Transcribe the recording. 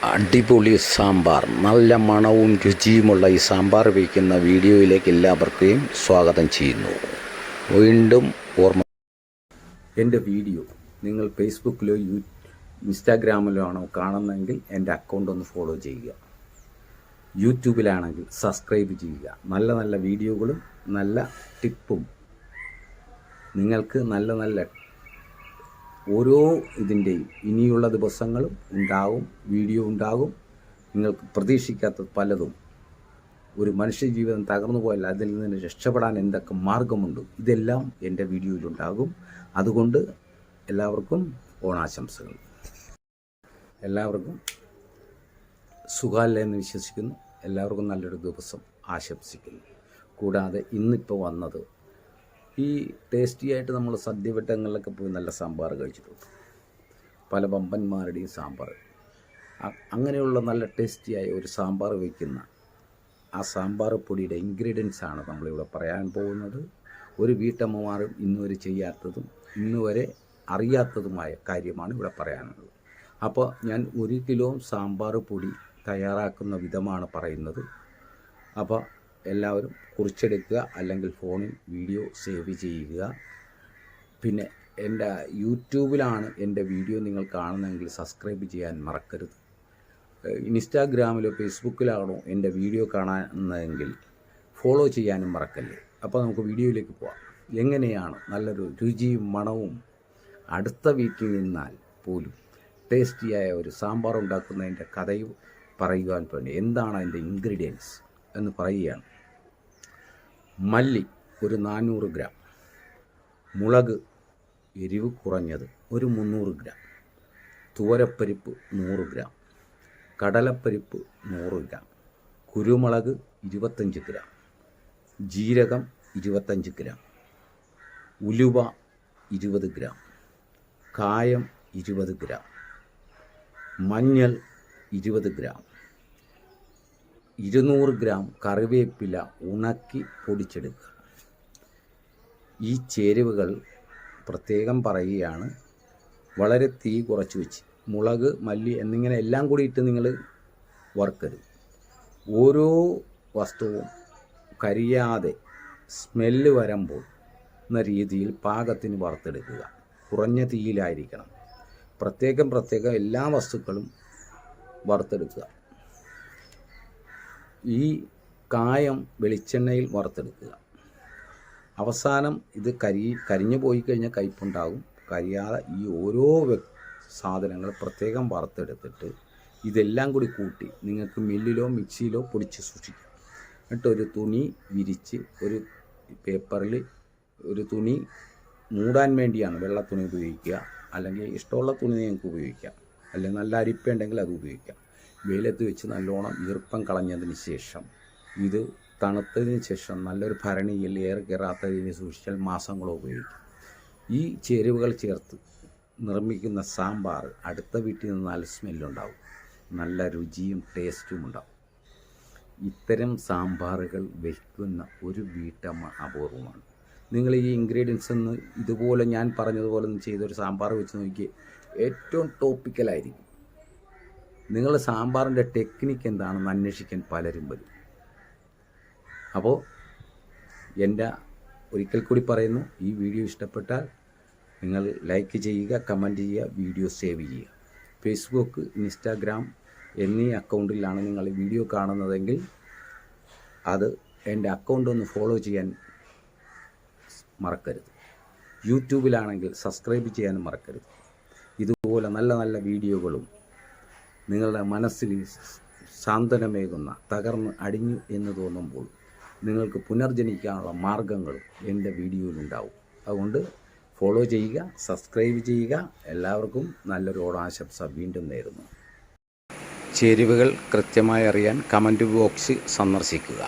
അടിപൊളി സാമ്പാർ, നല്ല മണവും രുചിയുമുള്ള ഈ സാമ്പാർ വയ്ക്കുന്ന വീഡിയോയിലേക്ക് എല്ലാവർക്കും സ്വാഗതം ചെയ്യുന്നു. വീണ്ടും ഓർമ്മ, എൻ്റെ വീഡിയോ നിങ്ങൾ ഫേസ്ബുക്കിലോ ഇൻസ്റ്റാഗ്രാമിലോ ആണോ കാണുന്നതെങ്കിൽ എൻ്റെ അക്കൗണ്ട് ഒന്ന് ഫോളോ ചെയ്യുക. യൂട്യൂബിലാണെങ്കിൽ സബ്സ്ക്രൈബ് ചെയ്യുക. നല്ല നല്ല വീഡിയോകളും നല്ല ടിപ്പും നിങ്ങൾക്ക് നല്ല നല്ല ഓരോ ഇതിൻ്റെയും ഇനിയുള്ള ദിവസങ്ങളും ഉണ്ടാകും, വീഡിയോ ഉണ്ടാകും. നിങ്ങൾക്ക് പ്രതീക്ഷിക്കാത്ത പലതും, ഒരു മനുഷ്യജീവിതം തകർന്നു പോയാൽ അതിൽ നിന്ന് രക്ഷപ്പെടാൻ എന്തൊക്കെ മാർഗമുണ്ട്, ഇതെല്ലാം എൻ്റെ വീഡിയോയിലുണ്ടാകും. അതുകൊണ്ട് എല്ലാവർക്കും ഓണാശംസകൾ. എല്ലാവർക്കും സുഖമല്ലെന്ന് വിശ്വസിക്കുന്നു. എല്ലാവർക്കും നല്ലൊരു ദിവസം ആശംസിക്കുന്നു. കൂടാതെ ഇന്നിപ്പോൾ വന്നത്, ഈ ടേസ്റ്റിയായിട്ട് നമ്മൾ സദ്യവട്ടങ്ങളിലൊക്കെ പോയി നല്ല സാമ്പാർ കഴിച്ചിട്ടുണ്ട്, പല വമ്പന്മാരുടെയും സാമ്പാർ. അങ്ങനെയുള്ള നല്ല ടേസ്റ്റിയായ ഒരു സാമ്പാർ വയ്ക്കുന്ന ആ സാമ്പാർ പൊടിയുടെ ഇൻഗ്രീഡിയൻസാണ് നമ്മളിവിടെ പറയാൻ പോകുന്നത്. ഒരു വീട്ടമ്മമാരും ഇന്നുവരെ ചെയ്യാത്തതും ഇന്നുവരെ അറിയാത്തതുമായ കാര്യമാണ് ഇവിടെ പറയാനുള്ളത്. അപ്പോൾ ഞാൻ 1 കിലോ സാമ്പാർ പൊടി തയ്യാറാക്കുന്ന വിധമാണ് പറയുന്നത്. അപ്പോൾ എല്ലാവരും കുറിച്ചെടുക്കുക, അല്ലെങ്കിൽ ഫോണിൽ വീഡിയോ സേവ് ചെയ്യുക. പിന്നെ എൻ്റെ യൂട്യൂബിലാണ് എൻ്റെ വീഡിയോ നിങ്ങൾ കാണുന്നതെങ്കിൽ സബ്സ്ക്രൈബ് ചെയ്യാൻ മറക്കരുത്. ഇൻസ്റ്റാഗ്രാമിലോ ഫേസ്ബുക്കിലാണോ എൻ്റെ വീഡിയോ കാണുന്നതെങ്കിൽ ഫോളോ ചെയ്യാനും മറക്കല്ലേ. അപ്പോൾ നമുക്ക് വീഡിയോയിലേക്ക് പോകാം. എങ്ങനെയാണ് നല്ലൊരു രുചിയും മണവും അടുത്ത വീട്ടിൽ നിന്നാൽ പോലും ടേസ്റ്റിയായ ഒരു സാമ്പാർ ഉണ്ടാക്കുന്നതിൻ്റെ കഥയും പറയുവാൻ വേണ്ടി എന്താണ് അതിൻ്റെ ഇൻഗ്രീഡിയൻസ് എന്ന് പറയുകയാണ്. മല്ലി ഒരു 400 ഗ്രാം, മുളക് എരിവ് കുറഞ്ഞത് ഒരു 300 ഗ്രാം, തുവരപ്പരിപ്പ് 100 ഗ്രാം, കടലപ്പരിപ്പ് 100 ഗ്രാം, കുരുമുളക് 25 ഗ്രാം, ജീരകം 25 ഗ്രാം, ഉലുവ 20 ഗ്രാം, കായം 20 ഗ്രാം, മഞ്ഞൾ 20 ഗ്രാം, 200 ഗ്രാം കറിവേപ്പില ഉണക്കി പൊടിച്ചെടുക്കുക. ഈ ചേരുവകൾ പ്രത്യേകം പറയുകയാണ്, വളരെ തീ കുറച്ച് വെച്ച്, മുളക് മല്ലി എന്നിങ്ങനെ എല്ലാം കൂടി ഇട്ട് നിങ്ങൾ വറുക്കരുത്. ഓരോ വസ്തുവും കരിയാതെ സ്മെല്ല് വരുമ്പോൾ എന്ന രീതിയിൽ പാകത്തിന് വറുത്തെടുക്കുക. കുറഞ്ഞ തീയിലായിരിക്കണം. പ്രത്യേകം എല്ലാ വസ്തുക്കളും വറുത്തെടുക്കുക. ഈ കായം വെളിച്ചെണ്ണയിൽ വറുത്തെടുക്കുക. അവസാനം ഇത് കരിഞ്ഞു പോയി കഴിഞ്ഞാൽ കയ്പുണ്ടാകും. കരിയാതെ ഈ ഓരോ സാധനങ്ങൾ പ്രത്യേകം വറുത്തെടുത്തിട്ട് ഇതെല്ലാം കൂടി കൂട്ടി നിങ്ങൾക്ക് മില്ലിലോ മിക്സിയിലോ പൊടിച്ച് സൂക്ഷിക്കാം. എന്നിട്ട് ഒരു തുണി വിരിച്ച്, ഒരു പേപ്പറിൽ ഒരു തുണി മൂടാൻ വേണ്ടിയാണ് വെള്ള തുണി ഉപയോഗിക്കുക. അല്ലെങ്കിൽ ഇഷ്ടമുള്ള തുണി നിങ്ങൾക്ക് ഉപയോഗിക്കാം, അല്ലെങ്കിൽ നല്ല അരിപ്പ ഉണ്ടെങ്കിൽ അത് ഉപയോഗിക്കാം. വെയിലത്ത് വെച്ച് നല്ലോണം ഈർപ്പം കളഞ്ഞതിന് ശേഷം, ഇത് തണുത്തതിന് ശേഷം നല്ലൊരു ഭരണിയിൽ എയർ കയറാത്തതിന് സൂക്ഷിച്ചാൽ മാസങ്ങളോ ഉപയോഗിക്കാം. ഈ ചേരുവകൾ ചേർത്ത് നിർമ്മിക്കുന്ന സാമ്പാർ അടുത്ത വീട്ടിൽ നിന്ന് നല്ല സ്മെല്ലുണ്ടാവും, നല്ല രുചിയും ടേസ്റ്റും ഉണ്ടാവും. ഇത്തരം സാമ്പാറുകൾ വയ്ക്കുന്ന ഒരു വീട്ടമ്മ അപൂർവമാണ്. നിങ്ങൾ ഈ ഇൻഗ്രീഡിയൻസ് ഒന്ന് ഇതുപോലെ ഞാൻ പറഞ്ഞതുപോലെ ഒന്ന് ചെയ്തൊരു സാമ്പാർ വെച്ച് നോക്കി, ഏറ്റവും ടോപ്പിക്കലായിരിക്കും. നിങ്ങൾ സാമ്പാറിൻ്റെ ടെക്നിക്ക് എന്താണെന്ന് അന്വേഷിക്കാൻ പലരും വരും. അപ്പോൾ എൻ്റെ ഒരിക്കൽ കൂടി പറയുന്നു, ഈ വീഡിയോ ഇഷ്ടപ്പെട്ടാൽ നിങ്ങൾ ലൈക്ക് ചെയ്യുക, കമൻറ്റ് ചെയ്യുക, വീഡിയോ സേവ് ചെയ്യുക. ഫേസ്ബുക്ക്, ഇൻസ്റ്റാഗ്രാം എന്നീ അക്കൗണ്ടിലാണ് നിങ്ങൾ വീഡിയോ കാണുന്നതെങ്കിൽ അത് എൻ്റെ അക്കൗണ്ട് ഒന്ന് ഫോളോ ചെയ്യാൻ മറക്കരുത്. യൂട്യൂബിലാണെങ്കിൽ സബ്സ്ക്രൈബ് ചെയ്യാനും മറക്കരുത്. ഇതുപോലെ നല്ല നല്ല വീഡിയോകളും നിങ്ങളുടെ മനസ്സിൽ സാന്ത്വനമേകുന്ന, തകർന്ന് അടിഞ്ഞു എന്ന് തോന്നുമ്പോൾ നിങ്ങൾക്ക് പുനർജനിക്കാനുള്ള മാർഗങ്ങളും എൻ്റെ വീഡിയോയിലുണ്ടാവും. അതുകൊണ്ട് ഫോളോ ചെയ്യുക, സബ്സ്ക്രൈബ് ചെയ്യുക. എല്ലാവർക്കും നല്ലൊരു ഓണാശംസ വീണ്ടും നേരുന്നു. ചേരുവകൾ കൃത്യമായി അറിയാൻ കമൻറ്റ് ബോക്സ് സന്ദർശിക്കുക.